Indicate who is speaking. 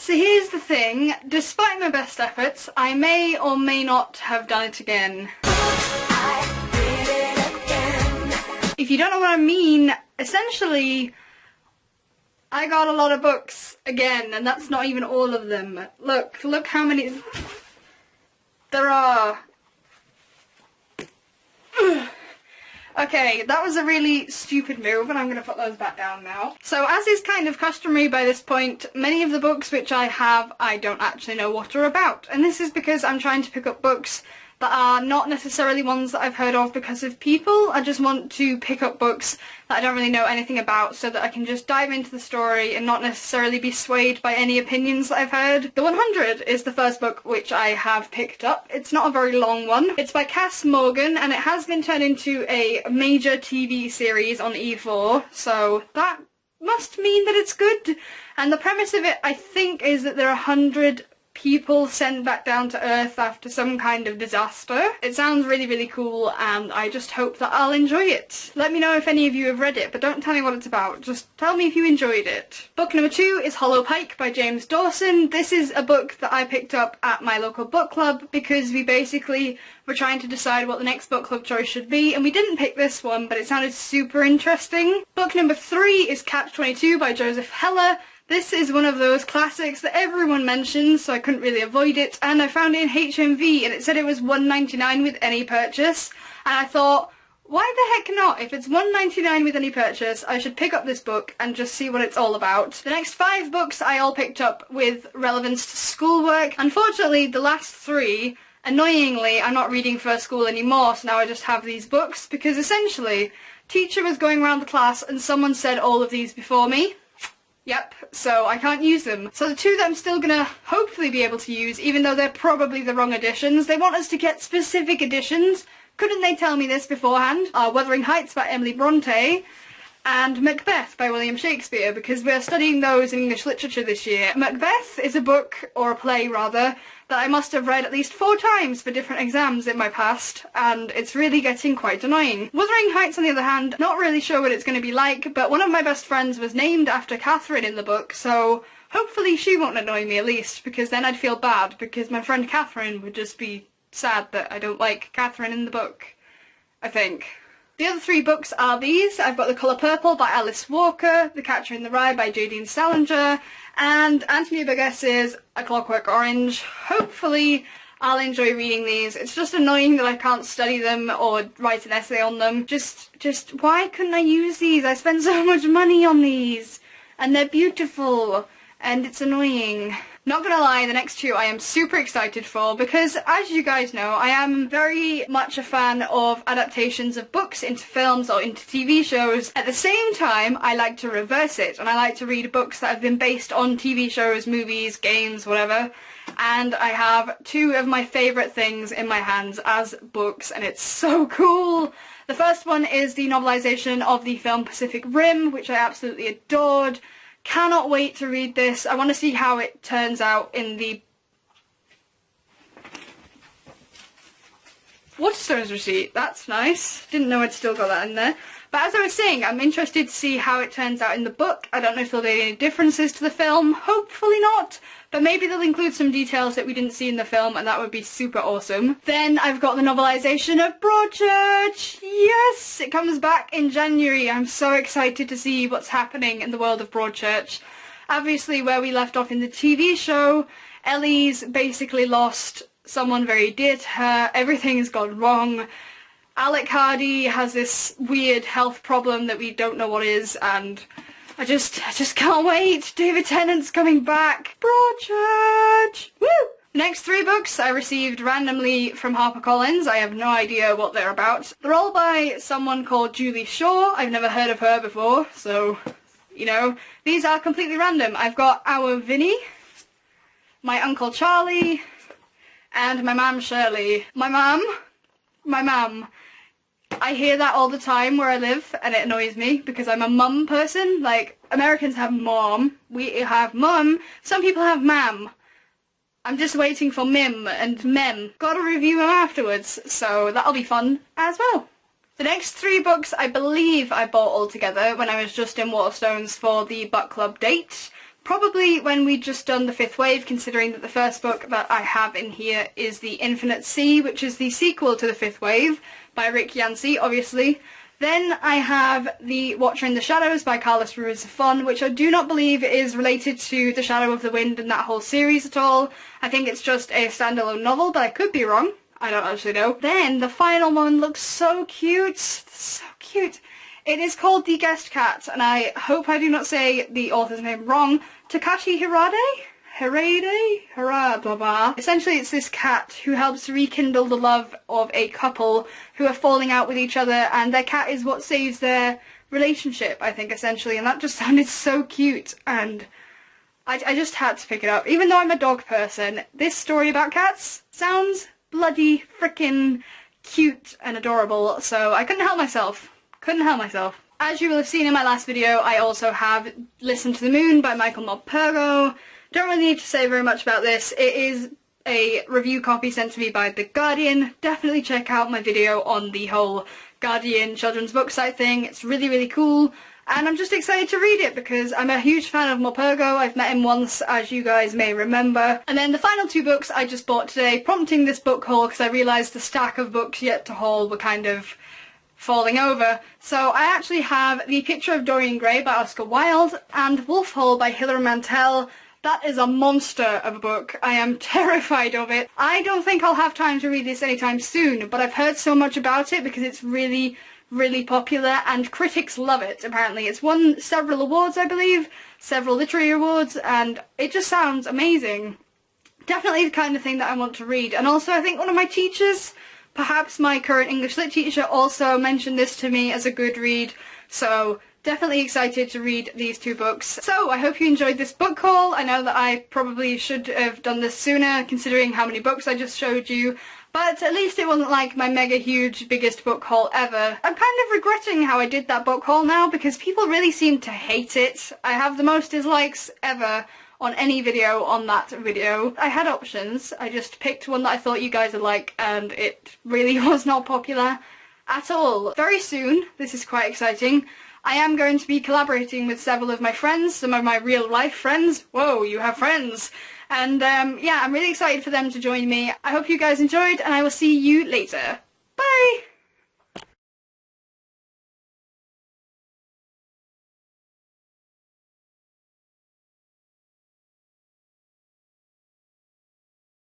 Speaker 1: So here's the thing, despite my best efforts, I may or may not have done it again. If you don't know what I mean, essentially, I got a lot of books again, and that's not even all of them. Look how many there are. Okay, that was a really stupid move, and I'm going to put those back down now. So, as is kind of customary by this point, many of the books which I have, I don't actually know what are about. And this is because I'm trying to pick up books that are not necessarily ones that I've heard of because of people. I just want to pick up books that I don't really know anything about so that I can just dive into the story and not necessarily be swayed by any opinions that I've heard. The 100 is the first book which I have picked up. It's not a very long one. It's by Cass Morgan and it has been turned into a major TV series on E4, so that must mean that it's good. And the premise of it, I think, is that there are 100 people sent back down to Earth after some kind of disaster. It sounds really, really cool, and I just hope that I'll enjoy it. Let me know if any of you have read it, but don't tell me what it's about. Just tell me if you enjoyed it. Book number 2 is Hollow Pike by James Dawson. This is a book that I picked up at my local book club because we basically were trying to decide what the next book club choice should be, and we didn't pick this one, but it sounded super interesting. Book number 3 is Catch-22 by Joseph Heller. This is one of those classics that everyone mentions, so I couldn't really avoid it, and I found it in HMV, and it said it was $1.99 with any purchase, and I thought, why the heck not? If it's $1.99 with any purchase, I should pick up this book and just see what it's all about. The next 5 books I all picked up with relevance to schoolwork. Unfortunately, the last 3, annoyingly, I'm not reading for school anymore, so now I just have these books, because essentially, teacher was going around the class and someone said all of these before me. Yep, so I can't use them. So the 2 that I'm still gonna hopefully be able to use, even though they're probably the wrong editions, they want us to get specific editions. Couldn't they tell me this beforehand? Are Wuthering Heights by Emily Bronte and Macbeth by William Shakespeare, because we're studying those in English literature this year. Macbeth is a book, or a play rather, that I must have read at least 4 times for different exams in my past, and it's really getting quite annoying. Wuthering Heights, on the other hand, not really sure what it's going to be like, but one of my best friends was named after Catherine in the book, so hopefully she won't annoy me at least, because then I'd feel bad, because my friend Catherine would just be sad that I don't like Catherine in the book, I think. The other 3 books are these. I've got The Colour Purple by Alice Walker, The Catcher in the Rye by J.D. Salinger, and Anthony Burgess's A Clockwork Orange. Hopefully I'll enjoy reading these. It's just annoying that I can't study them or write an essay on them. Just why couldn't I use these? I spend so much money on these, and they're beautiful, and it's annoying. Not gonna lie, the next 2 I am super excited for because, as you guys know, I am very much a fan of adaptations of books into films or into TV shows. At the same time, I like to reverse it, and I like to read books that have been based on TV shows, movies, games, whatever. And I have 2 of my favourite things in my hands as books, and it's so cool! The first one is the novelisation of the film Pacific Rim, which I absolutely adored. Cannot wait to read this. I want to see how it turns out in the Waterstones receipt. That's nice. Didn't know I'd still got that in there. But as I was saying, I'm interested to see how it turns out in the book. I don't know if there'll be any differences to the film. Hopefully not. But maybe they'll include some details that we didn't see in the film, and that would be super awesome. Then I've got the novelisation of Broadchurch! Yes! It comes back in January. I'm so excited to see what's happening in the world of Broadchurch. Obviously, where we left off in the TV show, Ellie's basically lost someone very dear to her. Everything's gone wrong. Alec Hardy has this weird health problem that we don't know what is, and I just can't wait. David Tennant's coming back. Broadchurch! Woo! The next 3 books I received randomly from HarperCollins. I have no idea what they're about. They're all by someone called Julie Shaw. I've never heard of her before, so, you know. These are completely random. I've got Our Vinny, My Uncle Charlie, and My Mam Shirley. My mum. I hear that all the time where I live, and it annoys me because I'm a mum person. Like, Americans have mom, we have mum, some people have mam. I'm just waiting for mim and mem. Gotta review them afterwards, so that'll be fun as well. The next 3 books I believe I bought all together when I was just in Waterstones for the book club date. Probably when we'd just done The Fifth Wave, considering that the first book that I have in here is The Infinite Sea, which is the sequel to The Fifth Wave by Rick Yancey, obviously. Then I have The Watcher in the Shadows by Carlos Ruiz Zafón, which I do not believe is related to The Shadow of the Wind and that whole series at all. I think it's just a standalone novel, but I could be wrong. I don't actually know. Then the final one looks so cute. So cute. It is called The Guest Cat, and I hope I do not say the author's name wrong. Takashi Hirade, blah blah. Essentially it's this cat who helps rekindle the love of a couple who are falling out with each other, and their cat is what saves their relationship, I think, essentially, and that just sounded so cute, and I just had to pick it up. Even though I'm a dog person, this story about cats sounds bloody frickin' cute and adorable, so I couldn't help myself. As you will have seen in my last video, I also have Listen to the Moon by Michael Morpurgo. Don't really need to say very much about this. It is a review copy sent to me by The Guardian. Definitely check out my video on the whole Guardian children's book site thing. It's really, really cool. And I'm just excited to read it because I'm a huge fan of Morpurgo. I've met him once, as you guys may remember. And then the final two books I just bought today, prompting this book haul because I realised the stack of books yet to haul were kind of falling over. So I actually have The Picture of Dorian Gray by Oscar Wilde and Wolf Hall by Hilary Mantel. That is a monster of a book. I am terrified of it. I don't think I'll have time to read this anytime soon, but I've heard so much about it because it's really, really popular and critics love it, apparently. It's won several awards, I believe, several literary awards, and it just sounds amazing. Definitely the kind of thing that I want to read. And also I think one of my teachers, perhaps my current English lit teacher, also mentioned this to me as a good read, so definitely excited to read these two books. So I hope you enjoyed this book haul. I know that I probably should have done this sooner considering how many books I just showed you, but at least it wasn't like my mega huge biggest book haul ever. I'm kind of regretting how I did that book haul now because people really seem to hate it. I have the most dislikes ever on any video on that video. I had options, I just picked one that I thought you guys would like, and it really was not popular at all. Very soon, this is quite exciting, I am going to be collaborating with several of my friends, some of my real life friends. Whoa, you have friends! And yeah, I'm really excited for them to join me. I hope you guys enjoyed, and I will see you later. Bye!